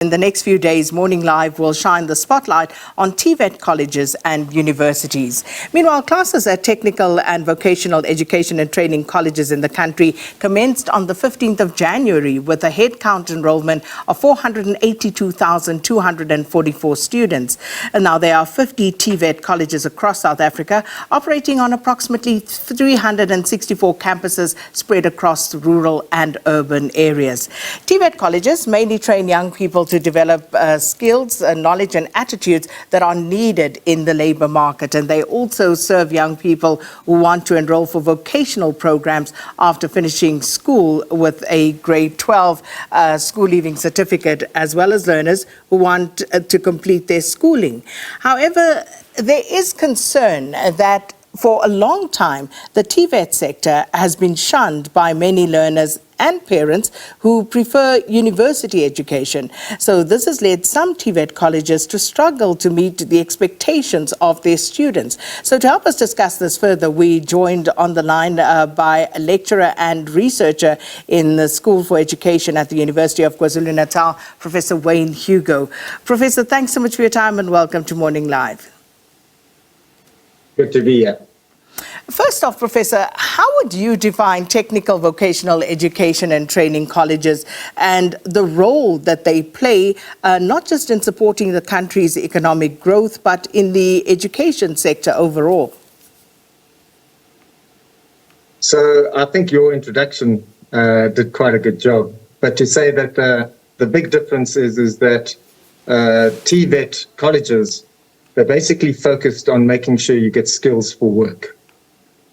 In the next few days, Morning Live will shine the spotlight on TVET colleges and universities. Meanwhile, classes at technical and vocational education and training colleges in the country commenced on the 15th of January with a headcount enrolment of 482,244 students. And now there are 50 TVET colleges across South Africa operating on approximately 364 campuses spread across rural and urban areas. TVET colleges mainly train young people to develop skills, knowledge and attitudes that are needed in the labour market. And they also serve young people who want to enrol for vocational programs after finishing school with a grade 12 school leaving certificate, as well as learners who want to complete their schooling. However, there is concern that for a long time, the TVET sector has been shunned by many learners and parents who prefer university education. So this has led some TVET colleges to struggle to meet the expectations of their students. So to help us discuss this further, we joined on the line by a lecturer and researcher in the School for Education at the University of KwaZulu-Natal, Professor Wayne Hugo. Professor, thanks so much for your time and welcome to Morning Live. Good to be here. First off, Professor, how would you define technical vocational education and training colleges and the role that they play, not just in supporting the country's economic growth, but in the education sector overall? So I think your introduction did quite a good job. But to say that the big difference is that TVET colleges, they're basically focused on making sure you get skills for work.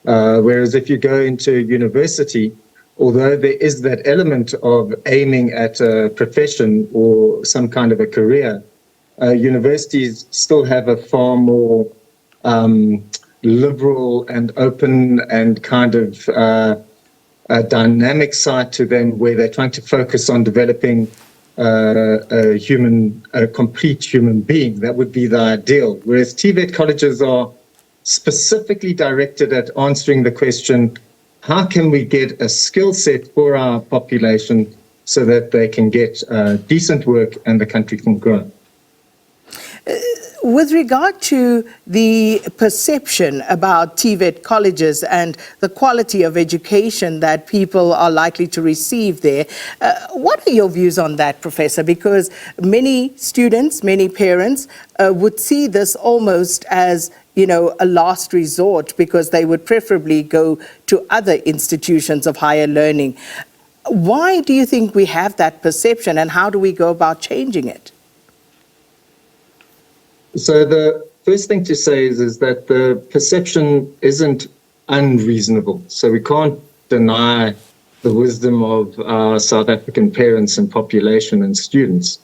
Whereas if you go into university, although there is that element of aiming at a profession or some kind of a career, universities still have a far more liberal and open and kind of a dynamic side to them, where they're trying to focus on developing a complete human being. That would be the ideal. Whereas TVET colleges are specifically directed at answering the question, how can we get a skill set for our population so that they can get decent work and the country can grow? With regard to the perception about TVET colleges and the quality of education that people are likely to receive there, what are your views on that, Professor? Because many students, many parents would see this almost as, you know, a last resort, because they would preferably go to other institutions of higher learning. Why do you think we have that perception, and how do we go about changing it? So the first thing to say is that the perception isn't unreasonable. So we can't deny the wisdom of our South African parents and population and students,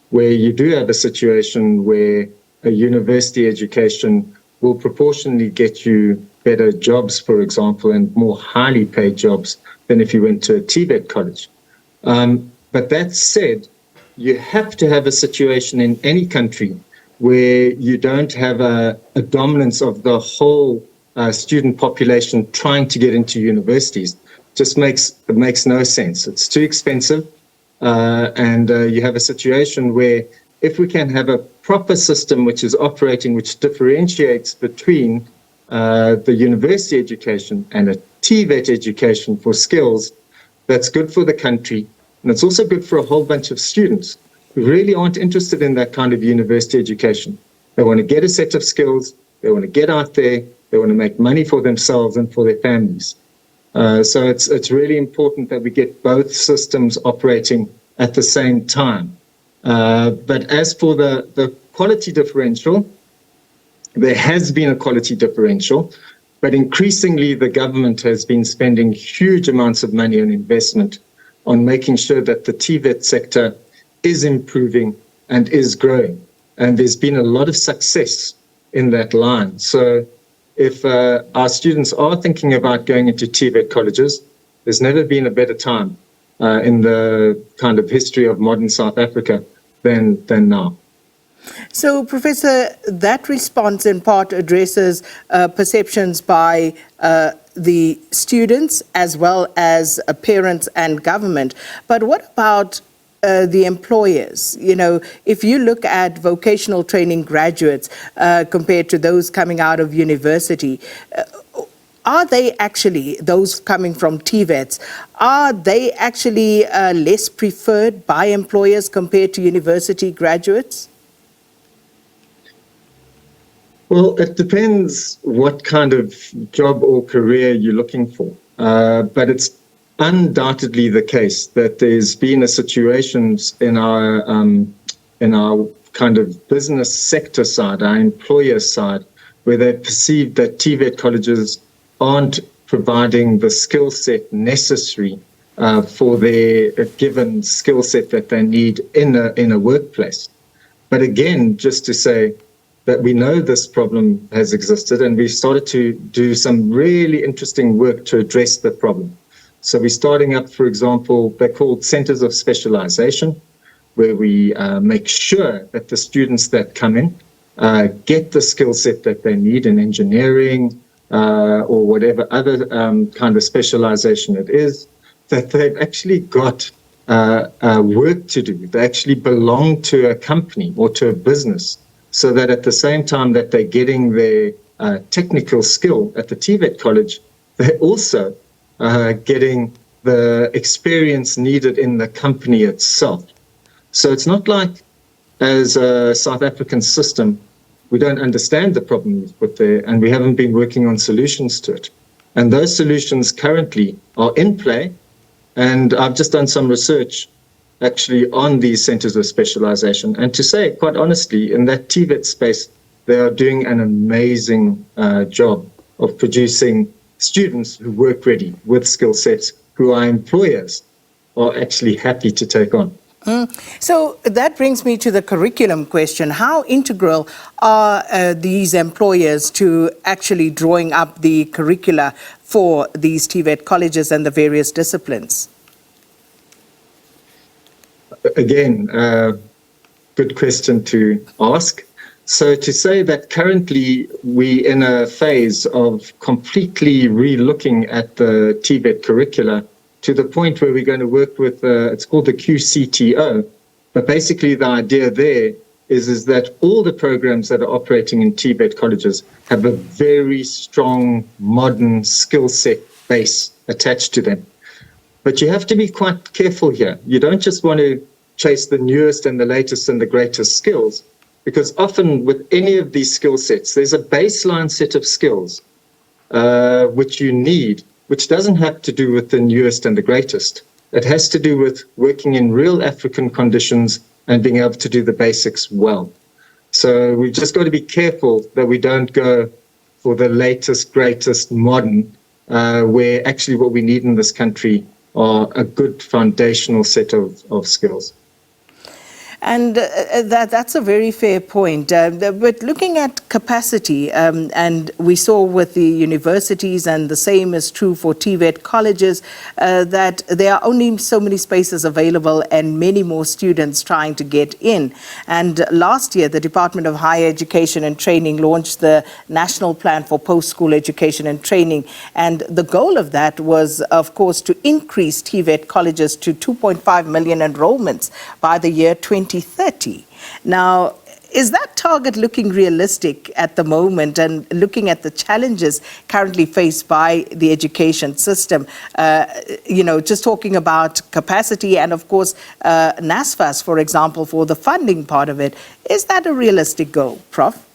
where you do have a situation where a university education will proportionally get you better jobs, for example, and more highly paid jobs than if you went to a TVET college. But that said, you have to have a situation in any country where you don't have a dominance of the whole student population trying to get into universities. It makes no sense. It's too expensive. And you have a situation where if we can have a proper system which is operating, which differentiates between the university education and a TVET education for skills, that's good for the country. And it's also good for a whole bunch of students who really aren't interested in that kind of university education. They want to get a set of skills, they want to get out there, they want to make money for themselves and for their families. So it's really important that we get both systems operating at the same time. But as for the quality differential, there has been a quality differential, but increasingly the government has been spending huge amounts of money and investment on making sure that the TVET sector is improving and is growing. And there's been a lot of success in that line. So if our students are thinking about going into TVET colleges, there's never been a better time in the kind of history of modern South Africa than now. So, Professor, that response in part addresses perceptions by the students as well as parents and government. But what about the employers. You know, if you look at vocational training graduates compared to those coming out of university, are they actually, those coming from TVETs, are they actually less preferred by employers compared to university graduates? Well, it depends what kind of job or career you're looking for. But it's undoubtedly the case that there's been a situation in our kind of business sector side, our employer side, where they perceive that TVET colleges aren't providing the skill set necessary for their given skill set that they need in a workplace. But again, just to say that we know this problem has existed, and we've started to do some really interesting work to address the problem. So we're starting up, for example, they're called centers of specialization, where we make sure that the students that come in get the skill set that they need in engineering or whatever other kind of specialization it is, that they've actually got work to do. They actually belong to a company or to a business, so that at the same time that they're getting their technical skill at the TVET college, they're also getting the experience needed in the company itself. So it's not like, as a South African system, we don't understand the problem we've put there, and we haven't been working on solutions to it. And those solutions currently are in play, and I've just done some research actually on these centers of specialization. And to say, quite honestly, in that TVET space, they are doing an amazing job of producing students who work ready with skill sets, who our employers are actually happy to take on. So that brings me to the curriculum question. How integral are these employers to actually drawing up the curricula for these TVET colleges and the various disciplines? Again, good question to ask. So to say that currently we're in a phase of completely re-looking at the TVET curricula to the point where we're going to work with, it's called the QCTO, but basically the idea there is that all the programs that are operating in TVET colleges have a very strong modern skill set base attached to them. But you have to be quite careful here. You don't just want to chase the newest and the latest and the greatest skills, because often with any of these skill sets, there's a baseline set of skills which you need, which doesn't have to do with the newest and the greatest. It has to do with working in real African conditions and being able to do the basics well. So we've just got to be careful that we don't go for the latest, greatest, modern, where actually what we need in this country are a good foundational set of skills. And that's a very fair point. But looking at capacity, and we saw with the universities, and the same is true for TVET colleges, that there are only so many spaces available and many more students trying to get in. And last year, the Department of Higher Education and Training launched the National Plan for Post-School Education and Training. And the goal of that was, of course, to increase TVET colleges to 2.5 million enrollments by the year 2030. Now, is that target looking realistic at the moment, and looking at the challenges currently faced by the education system? Just talking about capacity and, of course, NSFAS, for example, for the funding part of it. Is that a realistic goal, Prof?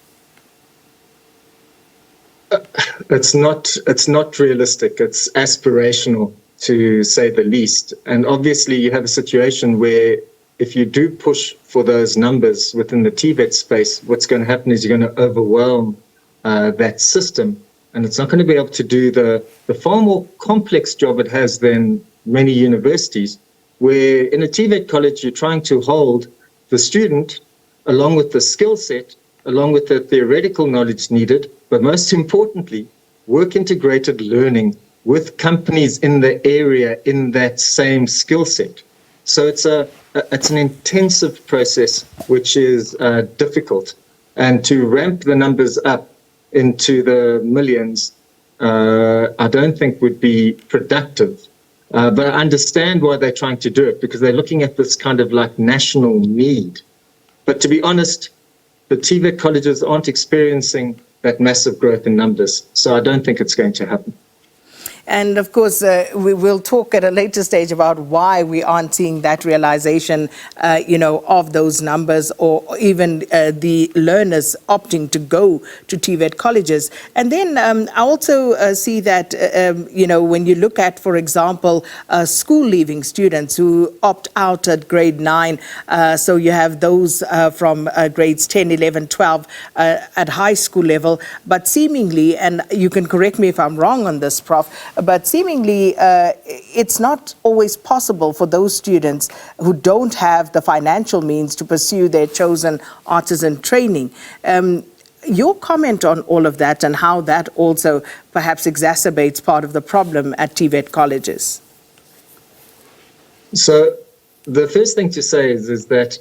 It's not realistic. It's aspirational, to say the least. And obviously, you have a situation where if you do push for those numbers within the TVET space, what's going to happen is you're going to overwhelm that system, and it's not going to be able to do the far more complex job it has than many universities, where in a TVET college, you're trying to hold the student along with the skill set, along with the theoretical knowledge needed, but most importantly, work integrated learning with companies in the area in that same skill set. So it's an intensive process, which is difficult. And to ramp the numbers up into the millions, I don't think would be productive But I understand why they're trying to do it, because they're looking at this kind of like national need. But to be honest, the TVET colleges aren't experiencing that massive growth in numbers. So I don't think it's going to happen. And of course, we will talk at a later stage about why we aren't seeing that realization, of those numbers, or even the learners opting to go to TVET colleges. And then I also see that, when you look at, for example, school-leaving students who opt out at grade 9, so you have those from grades 10, 11, 12 at high school level, but seemingly, and you can correct me if I'm wrong on this, Prof., but seemingly it's not always possible for those students who don't have the financial means to pursue their chosen artisan training. Your comment on all of that and how that also perhaps exacerbates part of the problem at TVET colleges? So the first thing to say is that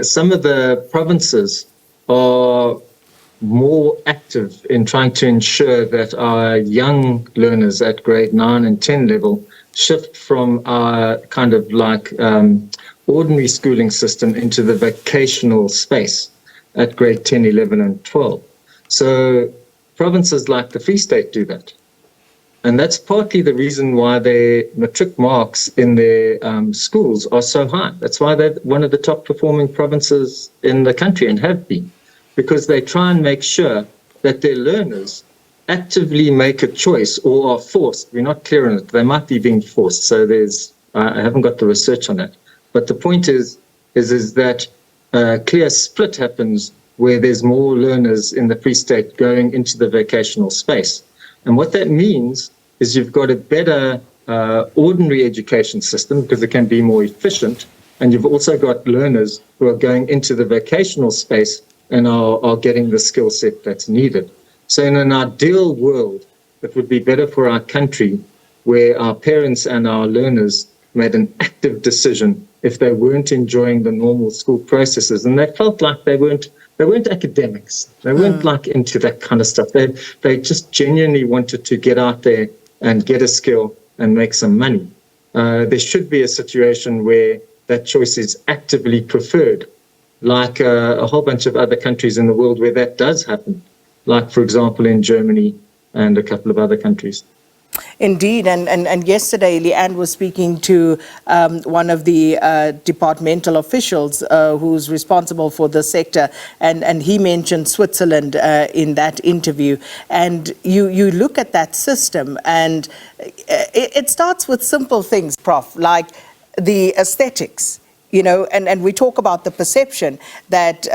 some of the provinces are more active in trying to ensure that our young learners at grade 9 and 10 level shift from our kind of like ordinary schooling system into the vocational space at grade 10, 11 and 12. So provinces like the Free State do that. And that's partly the reason why their matric marks in their schools are so high. That's why they're one of the top performing provinces in the country and have been. Because they try and make sure that their learners actively make a choice or are forced. We're not clear on it. They might be being forced. So I haven't got the research on that. But the point is that a clear split happens where there's more learners in the Free State going into the vocational space. And what that means is you've got a better ordinary education system because it can be more efficient. And you've also got learners who are going into the vocational space and are getting the skill set that's needed. So in an ideal world, it would be better for our country where our parents and our learners made an active decision if they weren't enjoying the normal school processes and they felt like they weren't academics. They weren't like into that kind of stuff. They just genuinely wanted to get out there and get a skill and make some money. There should be a situation where that choice is actively preferred, like a whole bunch of other countries in the world where that does happen, like, for example, in Germany and a couple of other countries. Indeed, and yesterday Leanne was speaking to one of the departmental officials who's responsible for the sector, and he mentioned Switzerland in that interview. And you look at that system, and it starts with simple things, Prof, like the aesthetics. And we talk about the perception that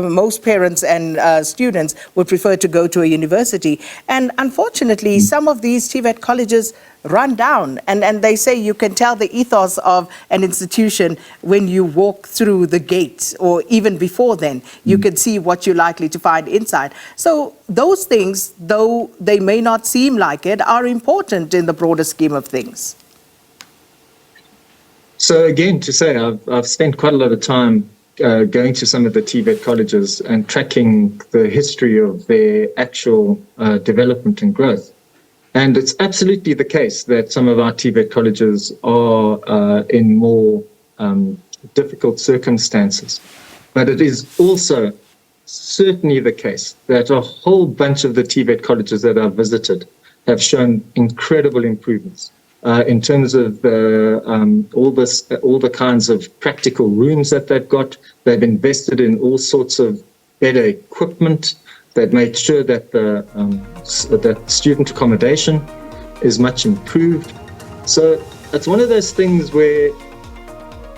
most parents and students would prefer to go to a university. And unfortunately, some of these TVET colleges run down. And they say you can tell the ethos of an institution when you walk through the gates, or even before then, you can see what you're likely to find inside. So those things, though they may not seem like it, are important in the broader scheme of things. So again, to say, I've spent quite a lot of time going to some of the TVET colleges and tracking the history of their actual development and growth. And it's absolutely the case that some of our TVET colleges are in more difficult circumstances. But it is also certainly the case that a whole bunch of the TVET colleges that I've visited have shown incredible improvements. In terms of all the kinds of practical rooms that they've got. They've invested in all sorts of better equipment. They've made sure that that student accommodation is much improved. So it's one of those things where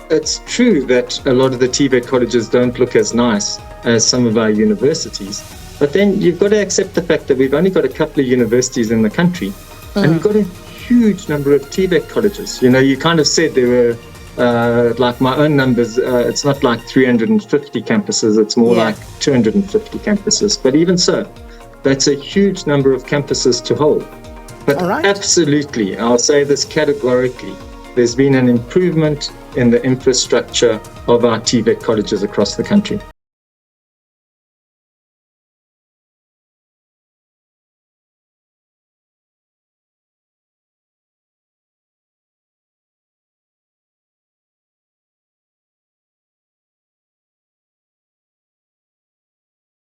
it's true that a lot of the TVET colleges don't look as nice as some of our universities. But then you've got to accept the fact that we've only got a couple of universities in the country, and we've got a huge number of TVET colleges. You kind of said there were, like my own numbers, it's not like 350 campuses, it's more like 250 campuses. But even so, that's a huge number of campuses to hold. But absolutely, I'll say this categorically, there's been an improvement in the infrastructure of our TVET colleges across the country.